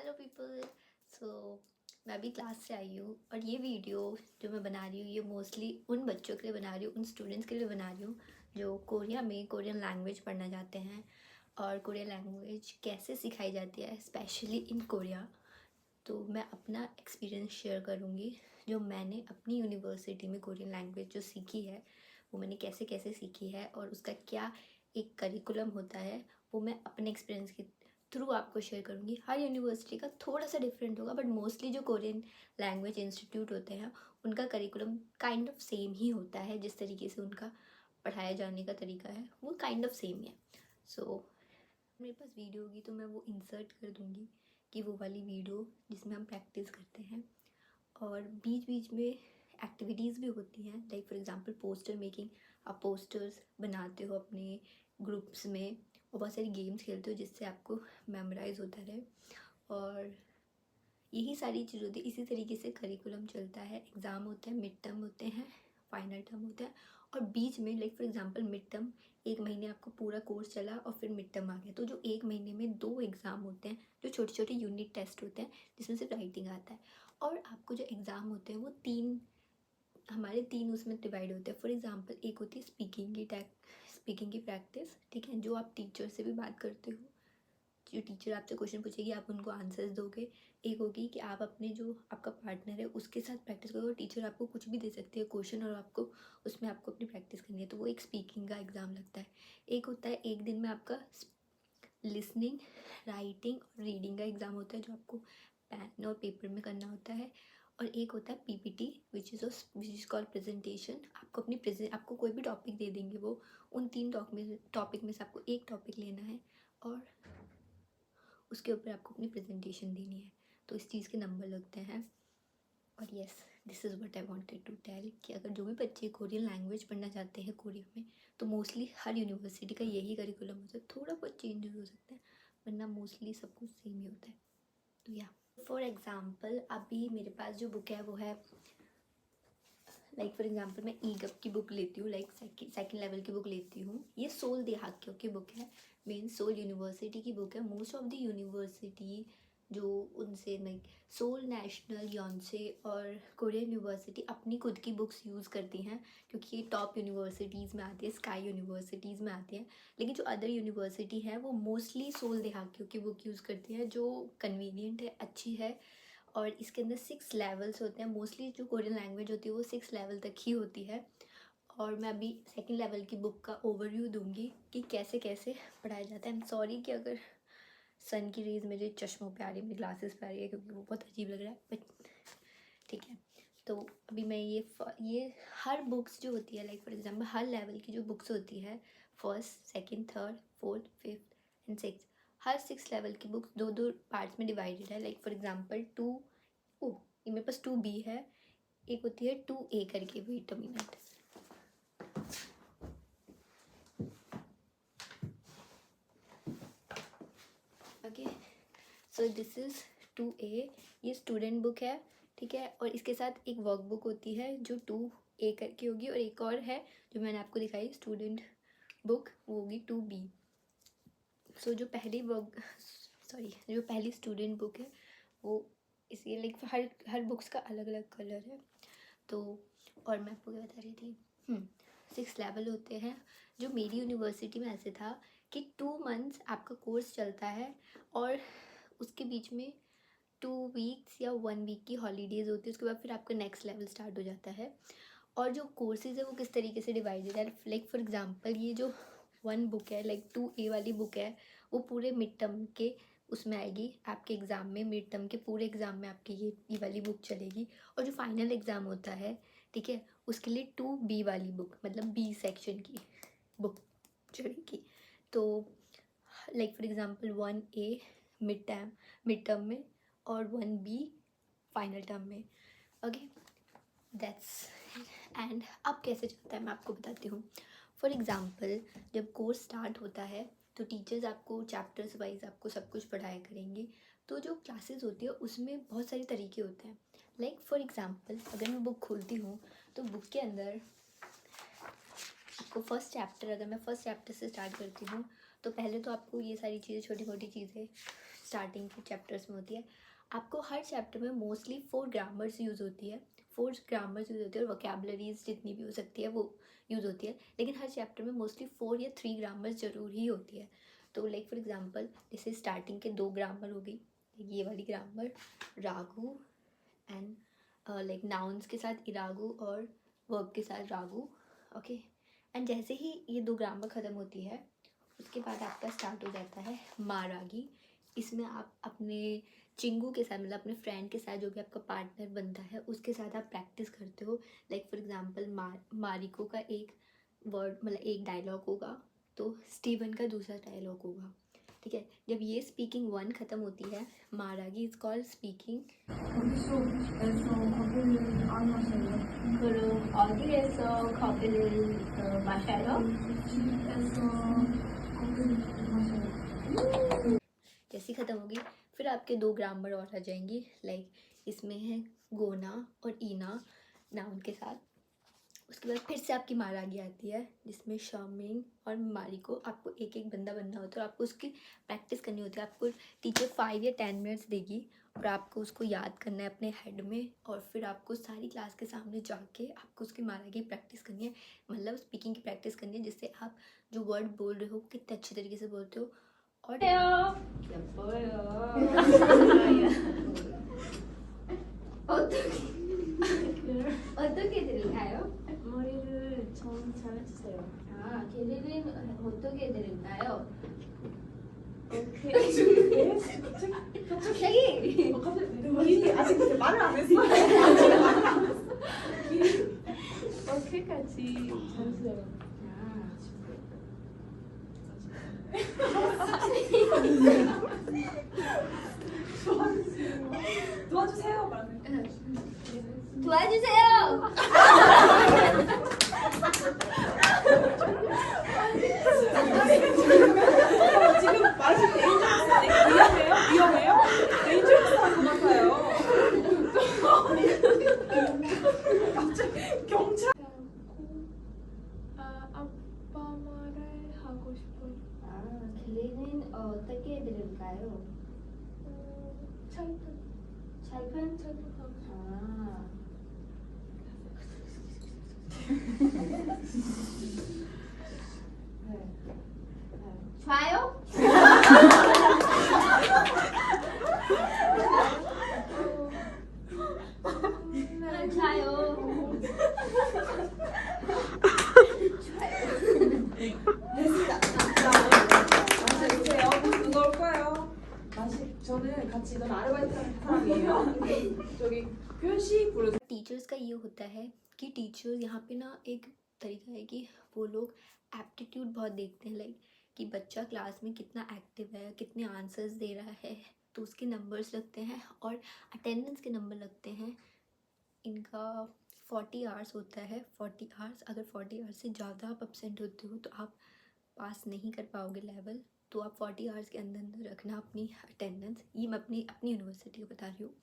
Hello people. सो मैं अभी class से आई हूँ और ये वीडियो जो मैं बना रही हूँ ये मोस्टली उन बच्चों के लिए बना रही हूँ, उन स्टूडेंट्स के लिए बना रही हूँ जो कोरिया में कोरियन लैंग्वेज पढ़ना चाहते हैं और कोरियन लैंग्वेज कैसे सिखाई जाती है स्पेशली इन कोरिया। तो मैं अपना एक्सपीरियंस शेयर करूँगी जो मैंने अपनी यूनिवर्सिटी में कोरियन लैंग्वेज जो सीखी है वो मैंने कैसे कैसे सीखी है और उसका क्या एक करिकुलम होता है वो मैं अपने एक्सपीरियंस के थ्रू आपको शेयर करूँगी। हर यूनिवर्सिटी का थोड़ा सा डिफरेंट होगा बट मोस्टली जो कोरियन लैंग्वेज इंस्टीट्यूट होते हैं उनका करिकुलम काइंड ऑफ सेम ही होता है। जिस तरीके से उनका पढ़ाया जाने का तरीका है वो काइंड ऑफ सेम ही है। सो मेरे पास वीडियो होगी तो मैं वो इंसर्ट कर दूँगी कि वो वाली वीडियो जिसमें हम प्रैक्टिस करते हैं और बीच बीच में एक्टिविटीज़ भी होती हैं। Like for example poster making, आप पोस्टर्स बनाते हो अपने ग्रुप्स में और बहुत सारी गेम्स खेलते हो जिससे आपको मेमोराइज होता रहे और यही सारी चीज़ होती है। इसी तरीके से करिकुलम चलता है। एग्ज़ाम होते हैं, मिड टर्म होते हैं, फाइनल टर्म होता है और बीच में like for example mid term एक महीने आपको पूरा कोर्स चला और फिर मिड टर्म आ गया तो जो एक महीने में 2 एग्ज़ाम होते हैं जो छोटे छोटे यूनिट टेस्ट होते हैं जिसमें सिर्फ राइटिंग आता है और आपको जो एग्ज़ाम होते हैं वो हमारे तीन उसमें डिवाइड होते हैं। फॉर एग्जांपल एक होती है स्पीकिंग की प्रैक्टिस, ठीक है, जो आप टीचर से भी बात करते हो, जो टीचर आपसे क्वेश्चन पूछेगी आप उनको आंसर्स दोगे। एक होगी कि आप अपने जो आपका पार्टनर है उसके साथ प्रैक्टिस करोगे। टीचर आपको कुछ भी दे सकती है क्वेश्चन और आपको उसमें आपको अपनी प्रैक्टिस करनी है तो वो एक स्पीकिंग का एग्ज़ाम लगता है। एक होता है एक दिन में आपका लिसनिंग, राइटिंग और रीडिंग का एग्ज़ाम होता है जो आपको पेन और पेपर में करना होता है। और एक होता है PPT which is called presentation. आपको कोई भी टॉपिक दे देंगे वो उन 3 टॉपिक में से आपको एक टॉपिक लेना है और उसके ऊपर आपको अपनी प्रेजेंटेशन देनी है। तो इस चीज़ के नंबर लगते हैं। और yes, this is what I wanted to tell कि अगर जो भी बच्चे कोरियन लैंग्वेज पढ़ना चाहते हैं कोरिया में तो मोस्टली हर यूनिवर्सिटी का यही करिकुलम होता है। थोड़ा बहुत चेंजेस हो सकते हैं वरना मोस्टली सब कुछ सेम ही होता है। तो या फॉर एग्ज़ाम्पल अभी मेरे पास जो बुक है वो है लाइक फॉर एग्जांपल मैं ईगप की बुक लेती हूँ, लाइक सेकंड लेवल की बुक लेती हूँ। ये सोल देहाक्यो की बुक है, मेन सोल यूनिवर्सिटी की बुक है। मोस्ट ऑफ द यूनिवर्सिटी जो उनसे लाइक सोल, नेशनल, यॉन्से और कोरियन यूनिवर्सिटी अपनी खुद की बुक्स यूज़ करती हैं क्योंकि ये टॉप यूनिवर्सिटीज़ में आती है, स्काई यूनिवर्सिटीज़ में आती हैं। लेकिन जो अदर यूनिवर्सिटी है वो मोस्टली सोल देहाक्यो की बुक यूज़ करती है जो कन्वीनियंट है, अच्छी है। और इसके अंदर 6 लेवल्स होते हैं। मोस्टली जो कोरियन लैंग्वेज होती है वो 6 लेवल तक ही होती है। और मैं अभी सेकंड लेवल की बुक का ओवरव्यू दूंगी कि कैसे कैसे पढ़ाया जाता है। आई एम सॉरी कि अगर सन की रेज़ मेरे चश्मों पे आ रही है, मेरी ग्लासेस पे आ रही है क्योंकि वो बहुत अजीब लग रहा है बट ठीक है। तो अभी मैं ये हर बुक्स जो होती है like for example her level की जो बुक्स होती है first, second, third, fourth, fifth and six, her 6 level की बुक्स दो दो पार्ट्स में डिवाइडेड है। लाइक फॉर एग्जांपल ये मेरे पास 2B है। एक होती है 2A करके, wait a minute. Okay, so this is 2A। ये स्टूडेंट बुक है, ठीक है। और इसके साथ एक वर्क बुक होती है जो 2A करके होगी और एक और है जो मैंने आपको दिखाई स्टूडेंट बुक, वो होगी 2B। सो जो पहली स्टूडेंट बुक है वो इसी लाइक हर बुक्स का अलग अलग कलर है। तो और मैं आपको क्या बता रही थी, 6 लेवल होते हैं। जो मेरी यूनिवर्सिटी में ऐसे था कि 2 मंथ्स आपका कोर्स चलता है और उसके बीच में 2 वीक्स या 1 वीक की हॉलीडेज़ होती है। उसके बाद फिर आपका नेक्स्ट लेवल स्टार्ट हो जाता है। और जो कोर्सेज़ है वो किस तरीके से डिवाइडेड है, लाइक फॉर एग्जांपल ये जो 1 बुक है लाइक 2A वाली बुक है वो पूरे मिड टर्म के उसमें आएगी आपके एग्ज़ाम में। मिड टर्म के पूरे एग्ज़ाम में आपकी ये वाली बुक चलेगी। और जो फाइनल एग्ज़ाम होता है, ठीक है, उसके लिए 2B वाली बुक मतलब B सेक्शन की बुक चलेगी। तो like for example 1A mid term में और 1B फाइनल टर्म में। ओके, दैट्स एंड अब कैसे चलता है मैं आपको बताती हूँ। फॉर एग्ज़ाम्पल जब कोर्स स्टार्ट होता है तो टीचर्स आपको चैप्टर्स वाइज आपको सब कुछ पढ़ाया करेंगे। तो जो क्लासेस होती है उसमें बहुत सारे तरीके होते हैं। लाइक फॉर एग्ज़ाम्पल अगर मैं बुक खोलती हूँ तो बुक के अंदर आपको अगर मैं फर्स्ट चैप्टर से स्टार्ट करती हूँ तो पहले तो आपको ये सारी चीज़ें, छोटी मोटी चीज़ें स्टार्टिंग के चैप्टर्स में होती है। आपको हर चैप्टर में मोस्टली 4 ग्रामर्स यूज़ होती है, 4 ग्रामर्स यूज़ होती है और वोकेबलरीज जितनी भी हो सकती है वो यूज़ होती है, लेकिन हर चैप्टर में मोस्टली 4 या 3 ग्रामर्स ज़रूर ही होती है। तो लाइक फॉर एग्जांपल जैसे स्टार्टिंग के 2 ग्रामर हो गई, ये वाली ग्रामर रागू एंड लाइक नाउन्स के साथ इरागू और वर्ब के साथ रागू, ओके। एंड जैसे ही ये 2 ग्रामर ख़त्म होती है उसके बाद आपका स्टार्ट हो जाता है मारागी। इसमें आप अपने चिंगू के साथ मतलब अपने फ्रेंड के साथ जो भी आपका पार्टनर बनता है उसके साथ आप प्रैक्टिस करते हो। लाइक फॉर एग्जांपल मारिको का एक वर्ड मतलब एक डायलॉग होगा तो स्टीवन का दूसरा डायलॉग होगा, ठीक है। जब ये स्पीकिंग 1 ख़त्म होती है मारागी इज कॉल्ड स्पीकिंग। 그럼 어디에서 커피를 마셔요? जैसी ख़त्म होगी फिर आपके 2 ग्रामर और आ जाएंगी। लाइक इसमें है गोना और ईना नाउन के साथ। उसके बाद फिर से आपकी मारागी आती है जिसमें शामिंग और मारी को आपको एक एक बंदा बनना होता है और आपको उसकी प्रैक्टिस करनी होती है। आपको टीचर 5 या 10 मिनट्स देगी और आपको उसको याद करना है अपने हेड में और फिर आपको सारी क्लास के सामने जाके आपको उसकी मारागी प्रैक्टिस करनी है, मतलब स्पीकिंग की प्रैक्टिस करनी है, जिससे आप जो वर्ड बोल रहे हो कितने अच्छे तरीके से बोलते हो। और 어떻게 들을까요? 머리를 좀 잘해주세요. 아, 걔네는 어떻게 들을까요? 오케이. 갑자기! 갑자기 아직 근데 말을 안 했어. 아직 말을 안 했어. 오케이까지 잘해주세요. 도와주세요. 도와주세요! 지금 말씀 데인저러스 위험해요? 위험해요? 데인저러스 한것 같아요. 갑자기 경찰. 아빠 말을 하고 싶어요. 아, 걔네는 어떻게 들을까요? 철분. 철분? 철분하고 싶어요. 아. 좋아요? 좋아요. 됐습니다. 주세요. 누가 올까요? 저는 같이 이건 아르바이트 하는 사람이에요. 저기 교시 부르세요. टीचर्स का ये होता है कि टीचर्स यहाँ पे ना एक तरीका है कि वो लोग एप्टीट्यूड बहुत देखते हैं, लाइक कि बच्चा क्लास में कितना एक्टिव है, कितने आंसर्स दे रहा है, तो उसके नंबर्स लगते हैं और अटेंडेंस के नंबर लगते हैं। इनका 40 आवर्स होता है, 40 आवर्स। अगर 40 आवर्स से ज़्यादा आप अपसेंट होते हो तो आप पास नहीं कर पाओगे लेवल, तो आप 40 आवर्स के अंदर अंदर रखना अपनी अटेंडेंस। ये मैं अपनी यूनिवर्सिटी को बता रही हूँ।